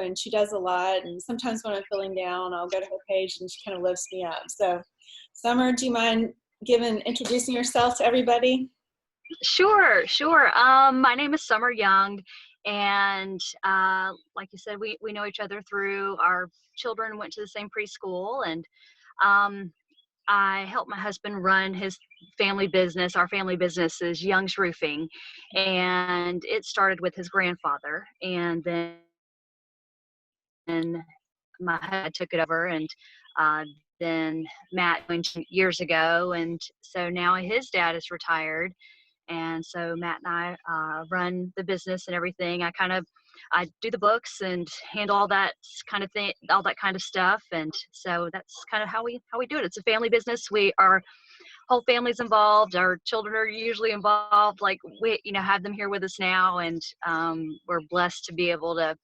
and she does a lot. And sometimes when I'm feeling down, I'll go to her page and she kind of lifts me up. So Summer, do you mind introducing yourself to everybody? Sure, sure. My name is Summer Young, and like you said, we know each other through our children went to the same preschool, and um, I help my husband run his family business. Our family business is Young's Roofing, and it started with his grandfather, and then my husband took it over, and uh, then Matt joined years ago, and so now his dad is retired. And so Matt and I run the business and everything. I do the books and handle all that kind of thing, all that kind of stuff. And so that's kind of how we do it. It's a family business. Our whole family's involved. Our children are usually involved. Like we, have them here with us now, and we're blessed to be able to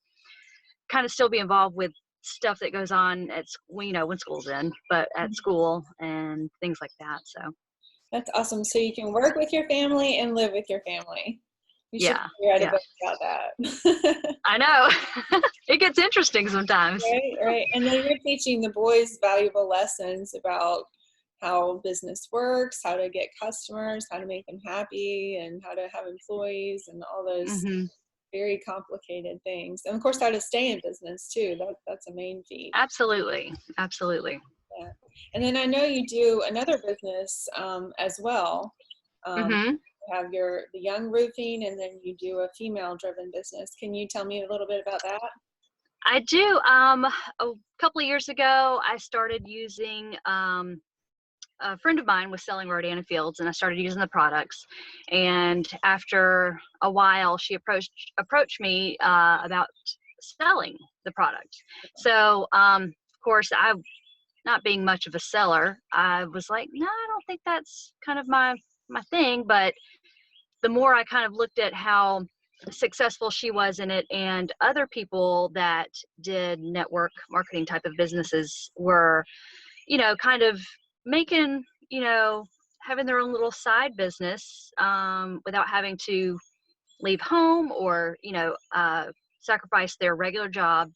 kind of still be involved with stuff that goes on at when school's in, but at school and things like that. So. That's awesome. So you can work with your family and live with your family. You should write a book about that. I know. It gets interesting sometimes. Right. And then you're teaching the boys valuable lessons about how business works, how to get customers, how to make them happy, and how to have employees, and all those very complicated things. And of course, how to stay in business too. That's a main feat. Absolutely. Yeah. And then I know you do another business as well. You have the Young Roofing, and then you do a female-driven business. Can you tell me a little bit about that? I do. A couple of years ago, I started using a friend of mine was selling Rodana Fields, and I started using the products. And after a while, she approached me about selling the product. So, of course, not being much of a seller, I was like, no, I don't think that's kind of my thing. But the more I kind of looked at how successful she was in it, and other people that did network marketing type of businesses were, kind of making, having their own little side business without having to leave home or, sacrifice their regular job.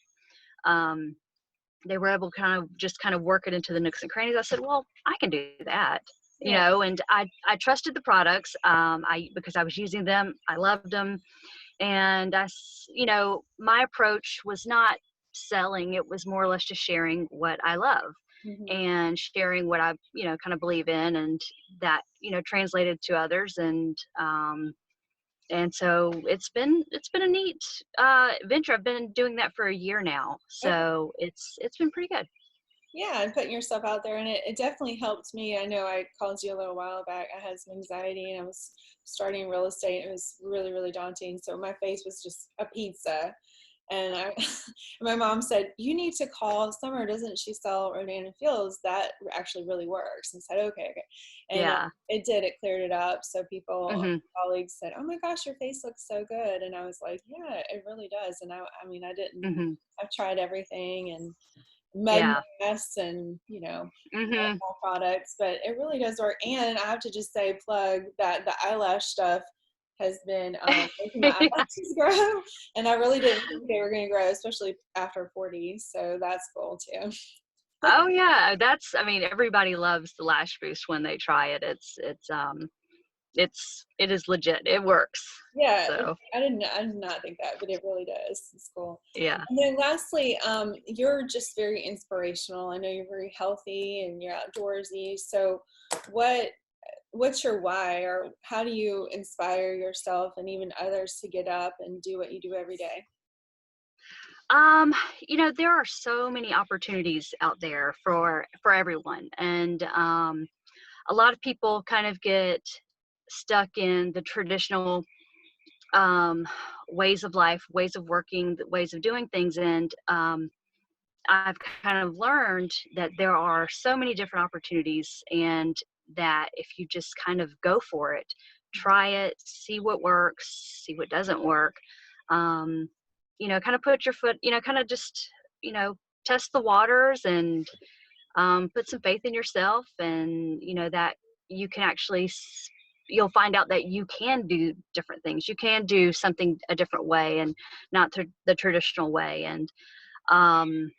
They were able to kind of work it into the nooks and crannies. I said, well, I can do that, and I trusted the products because I was using them. I loved them. And my approach was not selling. It was more or less just sharing what I love and sharing what I, kind of believe in, and that, translated to others. And so it's been a neat venture. I've been doing that for a year now, so it's been pretty good. Yeah, and putting yourself out there, and it definitely helped me. I know I called you a little while back. I had some anxiety, and I was starting real estate. It was really, really daunting. So my face was just a pizza. And my mom said, you need to call Summer. Doesn't she sell Rodana Fields? That actually really works. And I said, okay. And it did. It cleared it up. So colleagues said, oh my gosh, your face looks so good. And I was like, yeah, it really does. And I mean, I didn't, I've tried everything and mud masks and, all products, but it really does work. And I have to just say, plug that the eyelash stuff has been making my eyelashes grow, and I really didn't think they were going to grow, especially after 40. So that's cool too. Oh yeah, everybody loves the lash boost when they try it. It is legit. It works. Yeah, so. I did not think that, but it really does. It's cool. Yeah. And then lastly, you're just very inspirational. I know you're very healthy and you're outdoorsy. So what's your why, or how do you inspire yourself and even others to get up and do what you do every day? There are so many opportunities out there for everyone, and a lot of people kind of get stuck in the traditional ways of life, ways of working, ways of doing things, and I've kind of learned that there are so many different opportunities, and that if you just kind of go for it, try it, see what works, see what doesn't work, kind of put your foot, kind of just, test the waters, and put some faith in yourself, and, that you can actually you'll find out that you can do different things. You can do something a different way and not the traditional way. And um,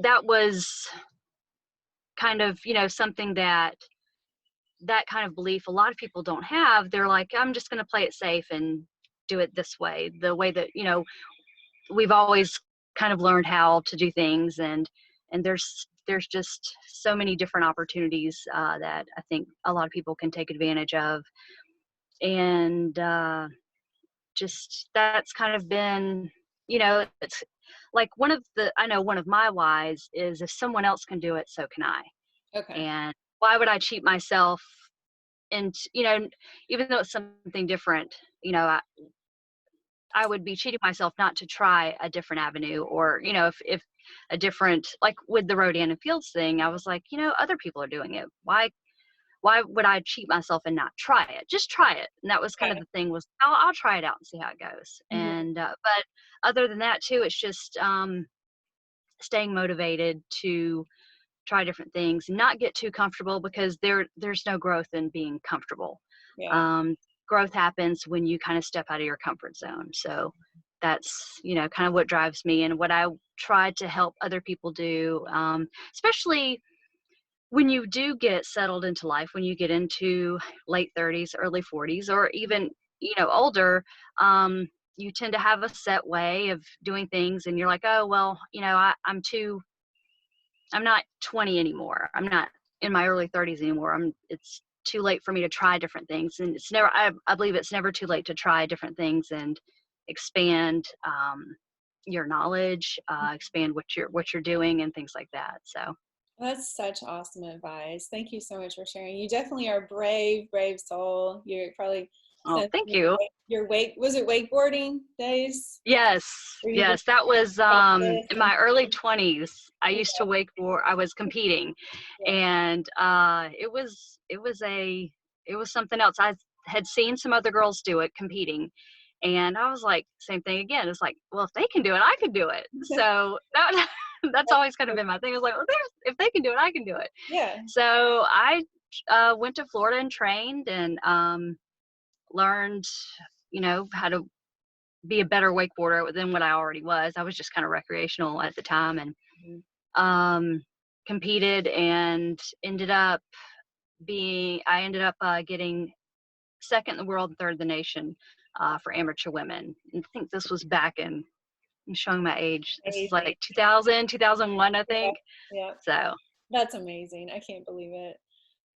that was kind of, something that kind of belief a lot of people don't have. They're like, I'm just going to play it safe and do it this way, the way that, we've always kind of learned how to do things. And there's just so many different opportunities that I think a lot of people can take advantage of. And just that's kind of been, it's like I know one of my whys is, if someone else can do it, so can I. Okay. And why would I cheat myself? And, even though it's something different, I would be cheating myself not to try a different avenue, or, if a different, like with the Rodan and Fields thing, I was like, other people are doing it. Why would I cheat myself and not try it? Just try it. And that was kind of Okay. the thing, was I'll try it out and see how it goes. Mm-hmm. And, but other than that too, it's just, staying motivated to try different things, not get too comfortable, because there's no growth in being comfortable. Yeah. Um, Growth happens when you kind of step out of your comfort zone. So that's, kind of what drives me, and what I try to help other people do, especially when you do get settled into life, when you get into late 30s, early 40s, or even, older. You tend to have a set way of doing things, and you're like, oh, well, I'm not 20 anymore. I'm not in my early 30s anymore. It's too late for me to try different things. And it's never, I believe it's never too late to try different things and expand your knowledge, expand what you're doing and things like that. So. That's such awesome advice. Thank you so much for sharing. You definitely are a brave, brave soul. You're probably Oh, spent thank you. was it wakeboarding days Yes, where you just yes, that was practice in and my early 20s. I yeah, used to wakeboard. I was competing, yeah. and it was something else. I had seen some other girls do it competing, and I was like, same thing again. It's like, well, if they can do it, I can do it. So that's always kind of been my thing. I was like, well, if they can do it, I can do it. Yeah. So I went to Florida and trained, and learned, how to be a better wakeboarder than what I already was. I was just kind of recreational at the time, and Mhm. um, competed, and I ended up getting second in the world and third in the nation for amateur women. And I think this was back in, I'm showing my age. This is Amazing. like 2000, 2001, I Yeah. think. Yeah. So, That's amazing. I can't believe it.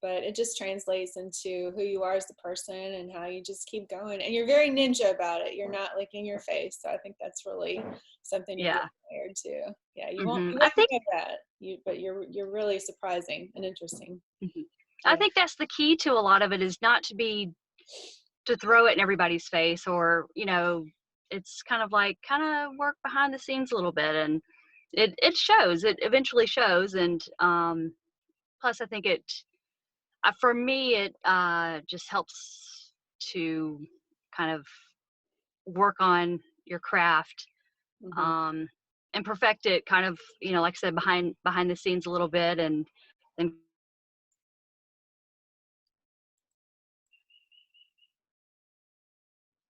But it just translates into who you are as a person and how you just keep going. And you're very ninja about it. You're not like in your face. So I think that's really something to be yeah. admired too. Yeah, you I wouldn't think know that. But you're really surprising and interesting. mhm. I Yeah. think that's the key to a lot of it, is not to throw it in everybody's face, or, it's kind of work behind the scenes a little bit, and it shows. It eventually shows. And plus, I think for me, it just helps to kind of work on your craft, Hmm. um, and perfect it, kind of, like I said, behind the scenes a little bit, and then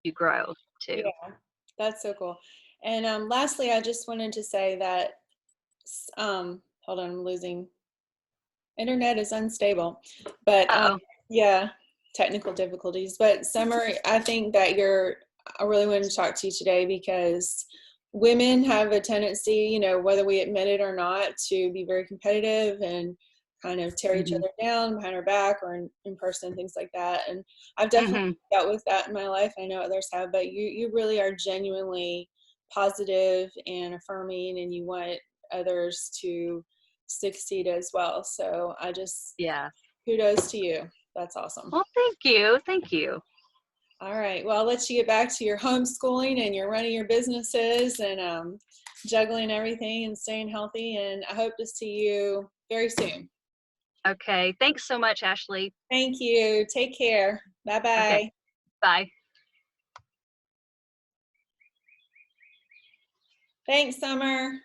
you grow too. Yeah, that's so cool. And lastly, I just wanted to say that hold on, I'm losing internet is unstable, but Uh-oh. yeah, technical difficulties. But Summer, I think that I really wanted to talk to you today because women have a tendency, whether we admit it or not, to be very competitive and kind of tear each Hmm. other down behind our back or in person, things like that. And I've definitely Hmm. dealt with that in my life. I know others have, but you really are genuinely positive and affirming, and you want others to succeed as well. So I just Yeah. kudos to you. That's awesome. Well, thank you. Thank you. All right. Well, I'll let you get back to your homeschooling and you're running your businesses and juggling everything and staying healthy. And I hope to see you very soon. Okay. Thanks so much, Ashley. Thank you. Take care. Bye Okay. bye. Bye. Thanks, Summer.